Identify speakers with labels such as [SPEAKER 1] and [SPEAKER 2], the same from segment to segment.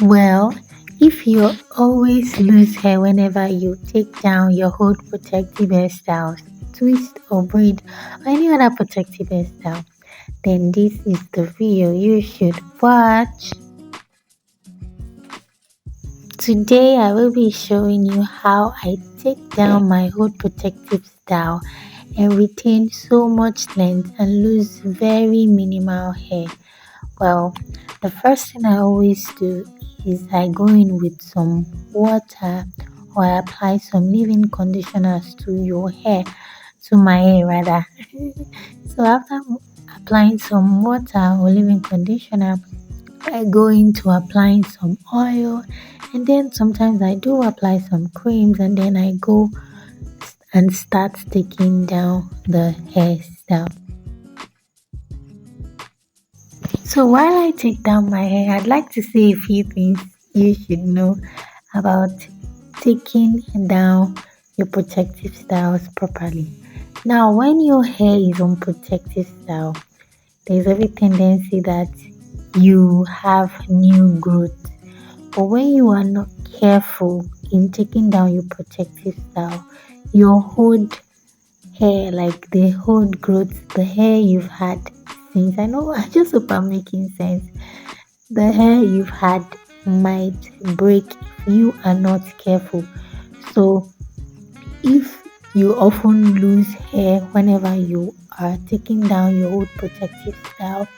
[SPEAKER 1] Well, if you always lose hair whenever you take down your old protective hairstyles, twist or braid or any other protective hairstyle, then this is the video you should watch. Today I will be showing you how I take down my old protective style and retain so much length and lose very minimal hair. Well, the first thing I always do is I go in with some water or I apply some leave-in conditioners to my hair rather. So after applying some water or leave-in conditioner, I go into applying some oil, and then sometimes I do apply some creams, and then I go and start taking down the hairstyle. So while I take down my hair, I'd like to say a few things you should know about taking down your protective styles properly. Now, when your hair is on protective style, there's every tendency that you have new growth. But when you are not careful in taking down your protective style, your old hair, like the old growth, the hair you've had since, I just hope I'm making sense. The hair you've had might break if you are not careful. So if you often lose hair whenever you are taking down your old protective style,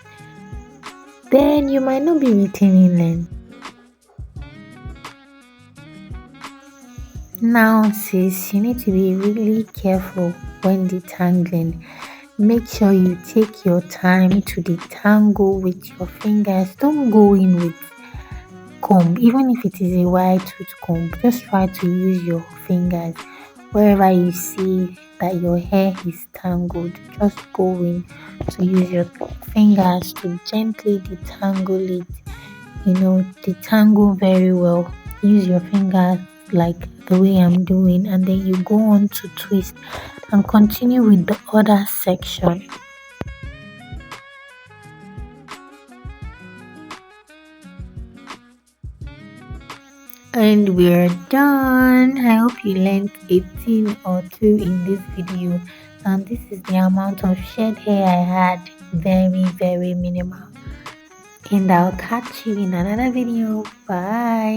[SPEAKER 1] then you might not be retaining length. Now, sis, you need to be really careful when detangling. Make sure you take your time to detangle with your fingers. Don't go in with comb, even if it is a wide tooth comb. Just try to use your fingers wherever you see that your hair is tangled. Just go in to use your fingers to gently detangle it. Detangle very well. Use your fingers like the way I'm doing, and then you go on to twist and continue with the other section. And we're done. I hope you learned a thing or two in this video. And this is the amount of shed hair I had. Very, very minimal. And I'll catch you in another video. Bye.